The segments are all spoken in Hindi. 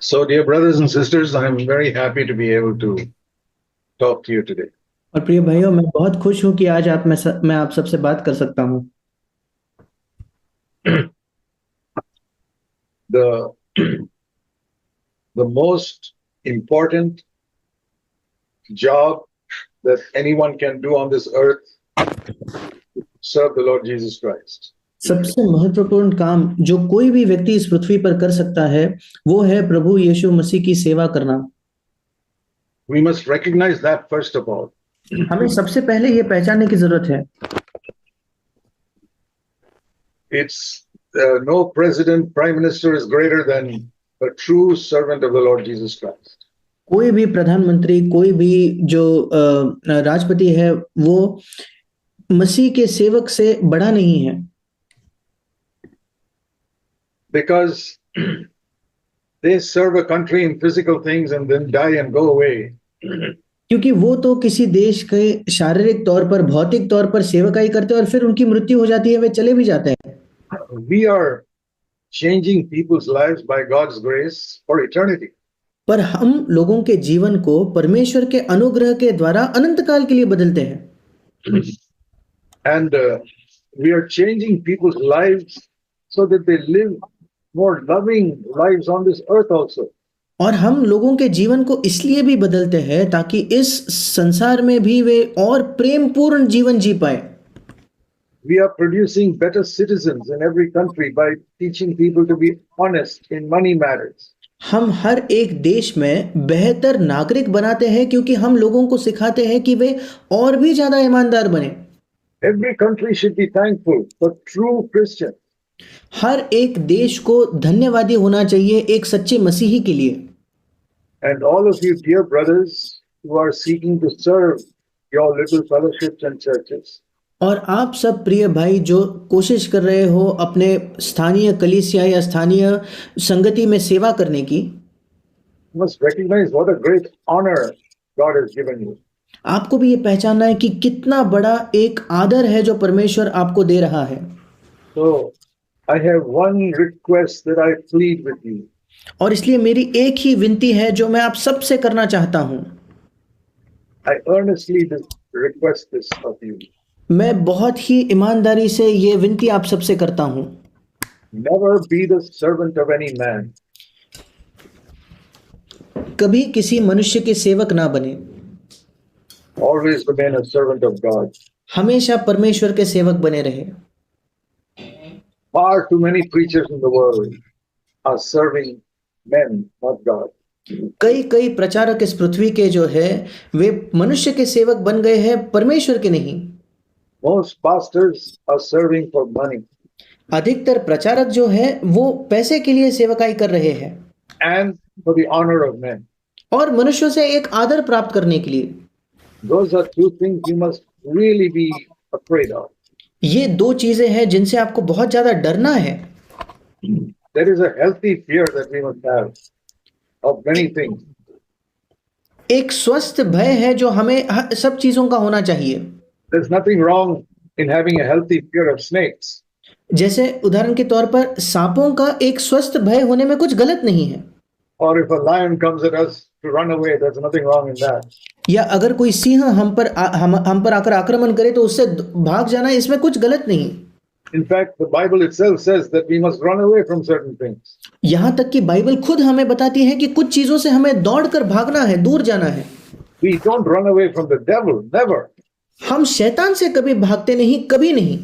So, dear brothers and sisters, I'm very happy to be able to talk to you today. और प्रिय भाइयों, मैं बहुत खुश हूँ कि आज मैं आप सबसे बात कर सकता हूँ। The, the most important job that anyone can do on this earth is serve the Lord Jesus Christ. सबसे महत्वपूर्ण काम जो कोई भी व्यक्ति इस पृथ्वी पर कर सकता है, वो है प्रभु यीशु मसीह की सेवा करना। We must recognize that first of all. हमें सबसे पहले ये पहचानने की जरूरत है, It's no president, prime minister is greater than a true servant of the Lord Jesus Christ. कोई भी प्रधानमंत्री, कोई भी जो राष्ट्रपति है, वो मसीह के सेवक से बड़ा नहीं है, Because they serve a country in physical things and then die and go away. क्योंकि वो तो किसी देश के शारीरिक तौर पर, भौतिक तौर पर सेवकाई करते हैं और फिर उनकी मृत्यु हो जाती है, वे चले भी जाते हैं। We are changing people's lives by God's grace for eternity. पर हम लोगों के जीवन को परमेश्वर के अनुग्रह के द्वारा अनंत काल के लिए बदलते हैं। And we are changing people's lives so that they live more loving lives on this earth also. और हम लोगों के जीवन को इसलिए भी बदलते हैं ताकि इस संसार में भी वे और प्रेम पूर्ण जीवन जी पाए। We are producing better citizens in every country by teaching people to be honest in money matters. हम हर एक देश में बेहतर नागरिक बनाते हैं क्योंकि हम लोगों को सिखाते हैं कि वे और भी ज्यादा ईमानदार बने। Every country should be thankful for true Christians. हर एक देश को धन्यवादी होना चाहिए एक सच्चे मसीही के लिए। And all of you dear brothers who are seeking to serve your little fellowships and churches, और आप सब प्रिय भाई जो कोशिश कर रहे हो अपने स्थानीय कलीसिया या स्थानीय संगति में सेवा करने की, must recognize what a great honor God has given you. आपको भी ये पहचानना है कि कितना बड़ा एक आदर है जो परमेश्वर आपको दे रहा है। So I have one request that I plead with you. और इसलिए मेरी एक ही विनती है जो मैं आप सबसे करना चाहता हूँ। I earnestly request this of you. मैं बहुत ही ईमानदारी से ये विनती आप सबसे करता हूँ। Never be the servant of any man. कभी किसी मनुष्य के सेवक ना बने। Always remain a servant of God. हमेशा परमेश्वर के सेवक बने रहे। Far too many preachers in the world are serving men, not God. कई प्रचारक इस पृथ्वी के जो है वे मनुष्य के सेवक बन गए हैं, परमेश्वर के नहीं। Most pastors are serving for money अधिकतर प्रचारक जो है वो पैसे के लिए सेवकाई कर रहे हैं and for the honor of men. और मनुष्यों से एक आदर प्राप्त करने के लिए। Those are two things you must really be afraid of. ये दो चीजें हैं जिनसे आपको बहुत ज्यादा डरना है। There is a healthy fear that we must have of many things. एक स्वस्थ भय है जो हमें सब चीजों का होना चाहिए। There's nothing wrong in having a healthy fear of snakes. जैसे उदाहरण के तौर पर सांपों का एक स्वस्थ भय होने में कुछ गलत नहीं है। Or if a lion comes at us to run away, there's nothing wrong in that. या अगर कोई सिंह हम पर आकर आक्रमण करे तो उससे भाग जाना, इसमें कुछ गलत नहीं। In fact, the Bible itself says that we must run away from certain things. यहाँ तक कि बाइबल खुद हमें बताती है कि कुछ चीजों से हमें दौड़कर भागना है, दूर जाना है। We don't run away from the devil, never. हम शैतान से कभी भागते नहीं, कभी नहीं।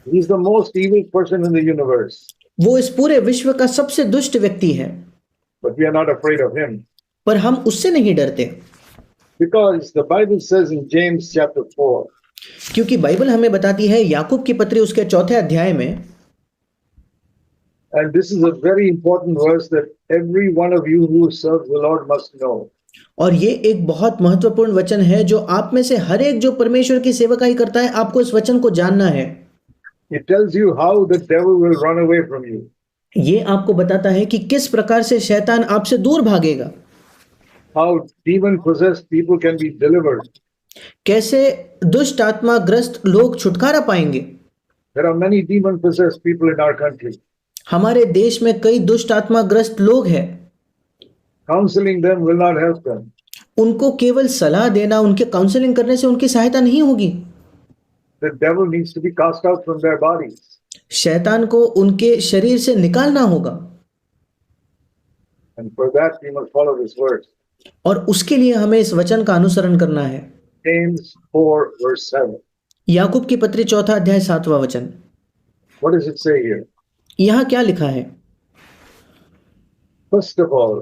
He's the most evil person in the universe. वो इस पूरे विश्व का सबसे दुष्ट व्यक्ति है, But we are not afraid of him. पर हम उससे नहीं डरते। Because the Bible says in James chapter 4, क्योंकि बाइबल हमें बताती है याकूब की पत्री उसके 4 अध्याय में, and this is a very important verse that every one of you who serves the Lord must know. और ये एक बहुत महत्वपूर्ण वचन है जो आप में से हर एक जो परमेश्वर की सेवकाई करता है, आपको इस वचन को जानना है। It tells you how the devil will run away from you. ये आपको बताता है कि किस प्रकार से शैतान आपसे दूर भागेगा, How demon possessed people can be delivered. कैसे दुष्ट आत्मा ग्रस्त लोग छुटकारा पाएंगे। There are many demon possessed people in our country. हमारे देश में कई दुष्ट आत्मा ग्रस्त लोग हैं। Counseling them will not help them. उनको केवल सलाह देना, उनके काउंसलिंग करने से उनकी सहायता नहीं होगी। The devil needs to be cast out from their bodies. शैतान को उनके शरीर से निकालना होगा, And for that, we must follow this verse. और उसके लिए हमें इस वचन का अनुसरण करना है। James 4, verse 7. याकूब की पत्री 4 अध्याय 7वां वचन। What does it say here? यहाँ क्या लिखा है? First of all,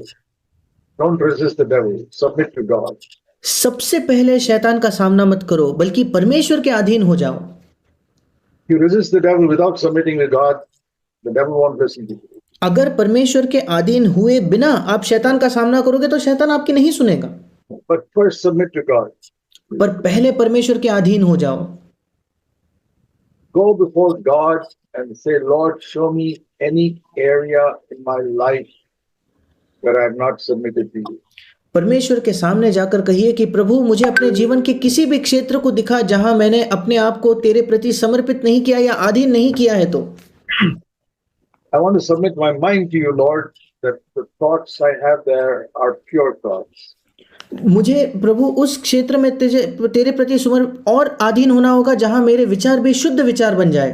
don't resist the devil. Submit to God. सबसे पहले शैतान का सामना मत करो, बल्कि परमेश्वर के अधीन हो जाओ। If you resist the devil without submitting to God, the devil won't listen to you. अगर परमेश्वर के अधीन हुए बिना आप शैतान का सामना करोगे तो शैतान आपकी नहीं सुनेगा। But first submit to God. पर पहले परमेश्वर के अधीन हो जाओ। Go before God and say, Lord, show me any area in my life that I have not submitted to you. परमेश्वर के सामने जाकर कहिए कि प्रभु मुझे अपने जीवन के किसी भी क्षेत्र को दिखा जहां मैंने अपने आप को तेरे प्रति समर्पित नहीं किया या अधीन नहीं किया है। तो I want to submit my mind to you, Lord, that the thoughts I have there are pure thoughts. मुझे प्रभु उस क्षेत्र में तेरे प्रति समर्पित और अधीन होना होगा जहां मेरे विचार भी शुद्ध विचार बन जाए।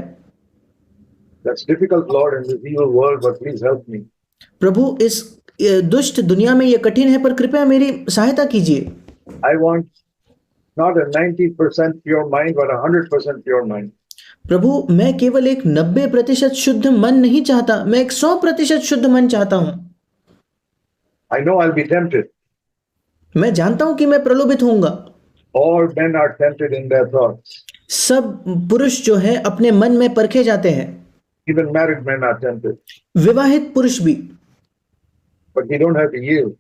That's difficult, Lord, in this evil world, but please help me. प्रभु इस दुष्ट दुनिया में यह कठिन है, पर कृपया मेरी सहायता कीजिए। I want not a 90% pure mind, but a 100% pure mind. प्रभु मैं केवल एक 90% शुद्ध मन नहीं चाहता, मैं एक 100% शुद्ध मन चाहता हूं। I know I'll be tempted. मैं जानता हूं कि मैं प्रलोभित होऊंगा। All men are tempted in their thoughts. सब पुरुष जो है अपने मन में परखे जाते हैं, Even married men are tempted. विवाहित पुरुष भी। But we don't have to yield.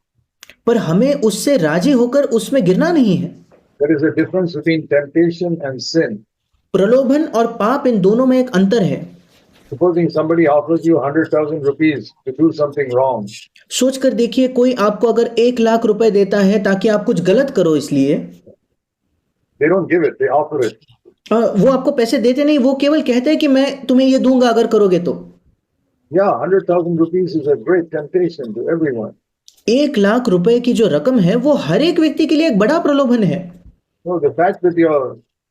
पर हमें उससे राजी होकर उसमें गिरना नहीं है। There is a difference between temptation and sin. प्रलोभन और पाप, इन दोनों में एक अंतर है। Supposing somebody offers you 100,000 rupees to do something wrong. सोच कर देखिए, कोई आपको अगर 1 लाख रुपए देता है ताकि आप कुछ गलत करो, इसलिए They don't give it, they offer it. वो आपको पैसे देते नहीं, वो केवल कहते हैं कि मैं तुम्हें ये दूंगा अगर करोगे तो। Yeah, 100,000 rupees is a great temptation to everyone. 1 lakh रुपए की जो रकम है वो हर एक व्यक्ति के लिए एक बड़ा प्रलोभन है। So the fact that you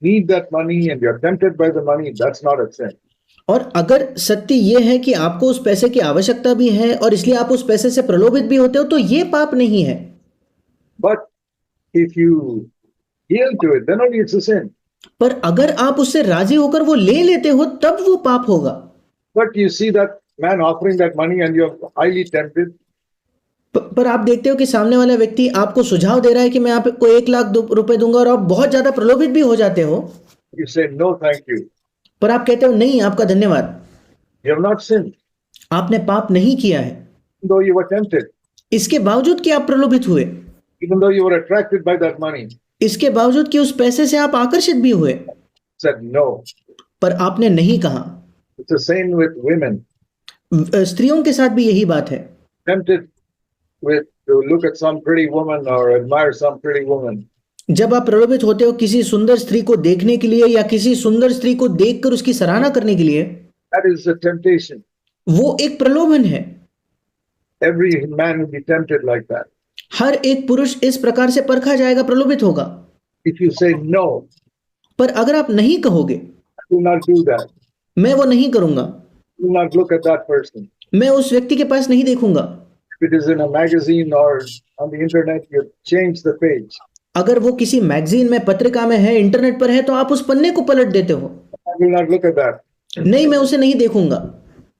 need that money and you're tempted by the money, that's not a sin. और अगर सत्य ये है कि आपको उस पैसे की आवश्यकता भी है और इसलिए आप उस पैसे से प्रलोभित भी होते हो, तो ये पाप नहीं है। But if you yield to it, then only it's a sin. पर अगर आप उससे राजी होकर वो ले लेते हो, तब वो पाप होगा। But you see that man offering that money and you're highly tempted. पर आप देखते हो कि सामने वाला व्यक्ति आपको सुझाव दे रहा है कि मैं आपको 1 लाख रुपए दूंगा, और आप बहुत ज्यादा प्रलोभित भी हो जाते हो। You say, no, thank you. पर आप कहते हो नहीं, आपका धन्यवाद। You have not sinned, आपने पाप नहीं किया है, even though you were tempted, इसके बावजूद कि आप प्रलोभित हुए, even though you were attracted by that money. इसके बावजूद कि उस पैसे से आप आकर्षित भी हुए, Said no. पर आपने नहीं कहा। It's the same with women. स्त्रियों के साथ भी यही बात है। Tempted with to look at some pretty woman or admire some pretty woman. जब आप प्रलोभित होते हो किसी सुंदर स्त्री को देखने के लिए या किसी सुंदर स्त्री को देखकर उसकी सराहना करने के लिए, That is a temptation. वो एक प्रलोभन है। Every man will be tempted like that. हर एक पुरुष इस प्रकार से परखा जाएगा, प्रलोभित होगा। If you say no, पर अगर आप नहीं कहोगे I will not do that. मैं वो नहीं करूंगा, I will not look at that person. मैं उस व्यक्ति के पास नहीं देखूंगा, If it is in a magazine or on the internet, you change the page. अगर वो किसी मैगजीन में, पत्रिका में है, इंटरनेट पर है, तो आप उस पन्ने को पलट देते हो। I will not look at that. नहीं, मैं उसे नहीं देखूंगा।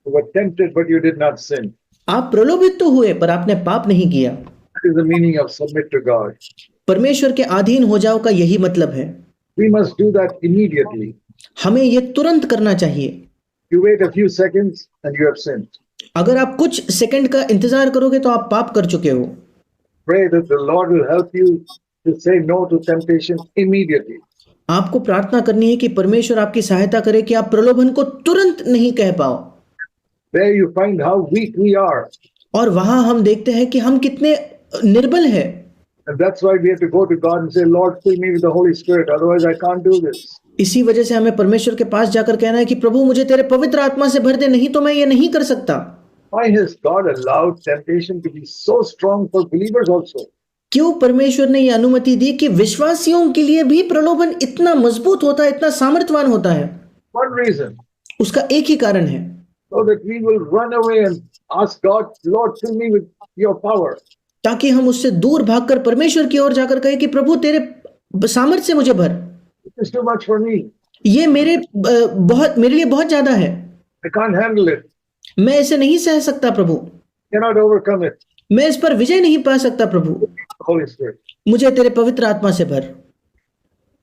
You were tempted, but you did not sin. आप प्रलोभित तो हुए पर आपने पाप नहीं किया। That is the meaning of submit to God. परमेश्वर के अधीन हो जाओ का यही मतलब है। We must do that immediately. हमें ये तुरंत करना चाहिए। You wait a few seconds and you have sinned. अगर आप कुछ सेकंड का इंतजार करोगे तो आप पाप कर चुके हो। Pray that the Lord will help you to say no to temptation immediately. आपको प्रार्थना करनी है कि परमेश्वर आपकी सहायता करे कि आप प्रलोभन को तुरंत नहीं कह पाओ। There you find how weak we are. और वहां हम देखते हैं कि हम कितने निर्बल हैं। And that's why we have to go to God and say, Lord, fill me with the Holy Spirit. Otherwise, I can't do this. इसी वजह से हमें परमेश्वर के पास जाकर कहना है कि प्रभु मुझे तेरे पवित्र आत्मा से भर दे, नहीं तो मैं ये नहीं कर सकता। Why has God allowed temptation to be so strong for believers also? क्यों परमेश्वर ने ये अनुमति दी कि विश्वासियों के लिए भी प्रलोभन इतना मजबूत होता है, इतना सामर्थ्यवान होता है? One reason, उसका एक ही कारण है, so that we will run away and ask God, Lord, fill me with your power. ताकि हम उससे दूर भागकर परमेश्वर की ओर जाकर कहें कि प्रभु तेरे सामर्थ्य से मुझे भर। It is too much for me. ये मेरे लिए बहुत ज्यादा है, I can't handle it. मैं इसे नहीं सह सकता प्रभु, Cannot overcome it. मैं इस पर विजय नहीं पा सकता प्रभु, Holy Spirit. मुझे तेरे पवित्र आत्मा से भर।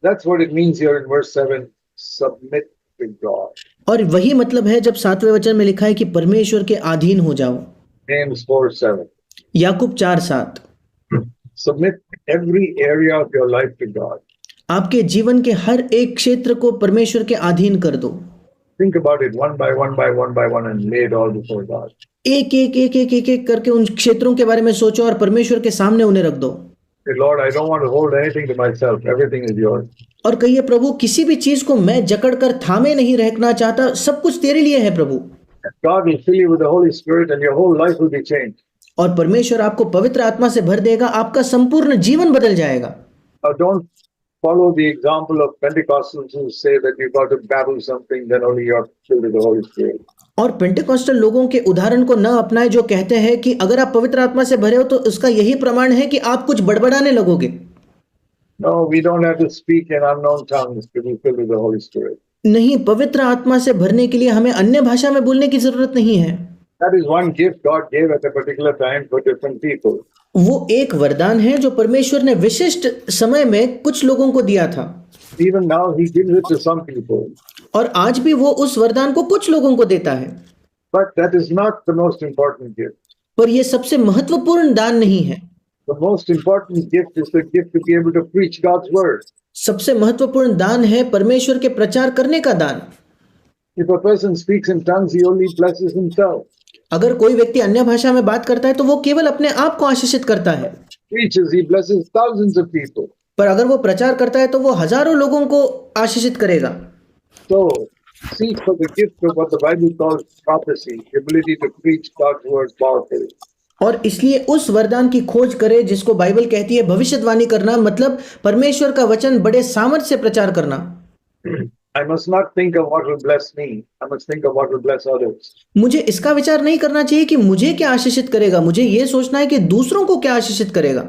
That's what it means here in verse 7. Submit to God. और वही मतलब है जब 7वें वचन में लिखा है कि परमेश्वर के अधीन हो जाओ। James 4:7. Yakub 4:7। Submit every area of your life to God. आपके जीवन के हर एक क्षेत्र को परमेश्वर के अधीन कर दो। Think about it one by one and lay it all before God. एक करके उन क्षेत्रों के बारे में सोचो और परमेश्वर के सामने उन्हें रख दो। Say, Lord, I don't want to hold anything to myself. Everything is yours. और कहिए, प्रभु किसी भी चीज को मैं जकड़ कर थामे नहीं रखना चाहता, सब कुछ तेरे लिए है प्रभु। God will fill you with the Holy Spirit and your whole life will be changed. और परमेश्वर आपको पवित्र आत्मा से भर देगा, आपका संपूर्ण जीवन बदल जाएगा। Don't follow the example of Pentecostals who say that you've got to babble something, then only you are filled with the Holy Spirit. और पेंटेकोस्टल लोगों के उदाहरण को न अपनाए जो कहते हैं कि अगर आप पवित्र आत्मा से भरे हो तो उसका यही प्रमाण है कि आप कुछ बड़बड़ाने लगोगे। No, we don't have to speak in unknown tongues to be filled with the Holy Spirit. नहीं, पवित्र आत्मा से भरने के लिए हमें अन्य भाषा में बोलने की जरूरत नहीं है। That is one gift God gave at a particular time for different people. वो एक वरदान है जो परमेश्वर ने विशिष्ट समय में कुछ लोगों को दिया था। Even now He gives it to some people. और आज भी वो उस वरदान को कुछ लोगों को देता है। But that is not the most important gift. पर ये सबसे महत्वपूर्ण दान नहीं है। The most important gift is the gift to be able to preach God's word. सबसे महत्वपूर्ण दान है परमेश्वर के प्रचार करने का दान। If a person speaks in tongues, he only blesses himself. अगर कोई व्यक्ति अन्य भाषा में बात करता है तो वो केवल अपने आप को आशीषित करता है। Preaches, he blesses thousands of people. पर अगर वो प्रचार करता है तो वो हजारों लोगों को आशीषित करेगा। So, seek for the gift of what the Bible calls prophecy, the ability to preach God's word powerfully. और इसलिए उस वरदान की खोज करे जिसको बाइबल कहती है भविष्यवाणी करना, मतलब परमेश्वर का वचन बड़े सामर्थ्य से प्रचार करना। I must not think of what will bless me. I must think of what will bless others. मुझे इसका विचार नहीं करना चाहिए कि मुझे क्या आशीषित करेगा, मुझे ये सोचना है कि दूसरों को क्या आशीषित करेगा।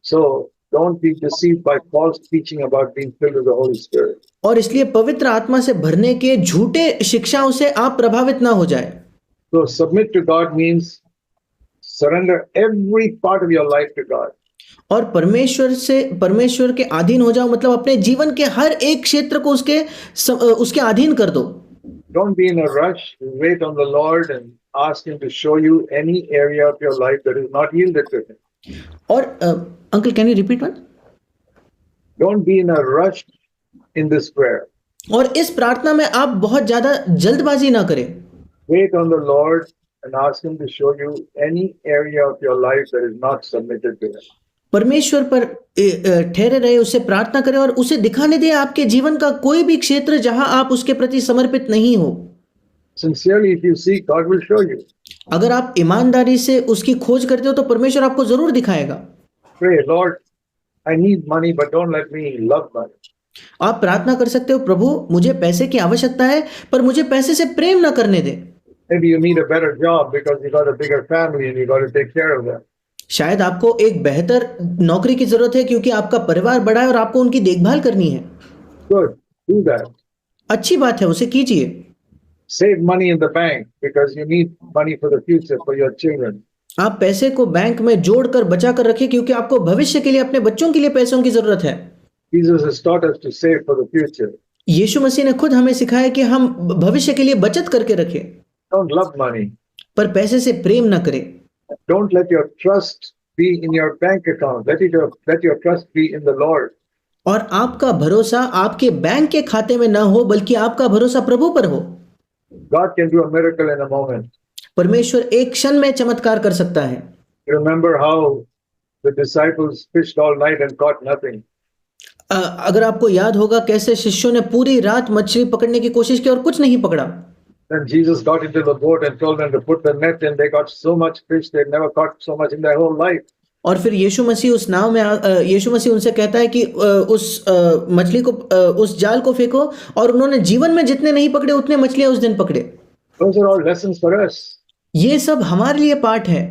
So, don't be deceived by false teaching about being filled with the Holy Spirit. और इसलिए पवित्र आत्मा से भरने के झूठे शिक्षाओं से आप प्रभावित ना हो जाए। So, submit to God means surrender every part of your life to God. और परमेश्वर के अधीन हो जाओ, मतलब अपने जीवन के हर एक क्षेत्र को उसके अधीन कर दो। Don't be in a rush. Wait on the Lord and ask Him to show you any area of your life that is not yielded to Him. और uncle, can you repeat one? Don't be in a rush in this prayer. और इस प्रार्थना में आप बहुत ज्यादा जल्दबाजी ना करें। Wait on the Lord and ask Him to show you any area of your life that is not submitted to Him. परमेश्वर पर ठहरे रहे, उससे प्रार्थना करें और उसे दिखाने दे आपके जीवन का कोई भी क्षेत्र जहां आप उसके प्रति समर्पित नहीं हो। Sincerely, if you seek, God will show you. अगर आप ईमानदारी से उसकी खोज करते हो तो परमेश्वर आपको जरूर दिखाएगा। Pray, Lord, I need money, but don't let me love money. आप प्रार्थना कर सकते हो, प्रभु मुझे पैसे की आवश्यकता है पर मुझे पैसे से प्रेम ना करने दे। Maybe you need a better job because you got a bigger family and you got to take care of them. शायद आपको एक बेहतर नौकरी की जरूरत है क्योंकि आपका परिवार बड़ा है और आपको उनकी देखभाल करनी है। Good, do that. अच्छी बात है, उसे कीजिए। Save money in the bank because you need money for the future for your children. आप पैसे को बैंक में जोड़कर बचा कर रखें क्योंकि आपको भविष्य के लिए अपने बच्चों के लिए पैसों की जरूरत है। Jesus has taught us to save for the future. यीशु मसीह ने खुद हमें सिखाया कि हम भविष्य के लिए बचत करके रखें। Don't love money. पर पैसे से प्रेम ना करें। Don't let your trust be in your bank account. Let your trust be in the Lord. और आपका भरोसा आपके बैंक के खाते में ना हो बल्कि आपका भरोसा प्रभु पर हो। God can do a miracle in a moment. परमेश्वर एक क्षण में चमत्कार कर सकता है। Remember how the disciples fished all night and caught nothing. अगर आपको याद होगा कैसे शिष्यों ने पूरी रात मछली पकड़ने की कोशिश की और कुछ नहीं पकड़ा। Then Jesus got into the boat and told them to put the net in. They got so much fish, they never caught so much in their whole life. और फिर यीशु मसीह उस नाव में यीशु मसीह उनसे कहता है कि उस मछली को उस जाल को फेंको, और उन्होंने जीवन में जितने नहीं पकड़े उतने मछलियां उस दिन पकड़े। Those are all lessons for us. ये सब हमारे लिए पाठ है।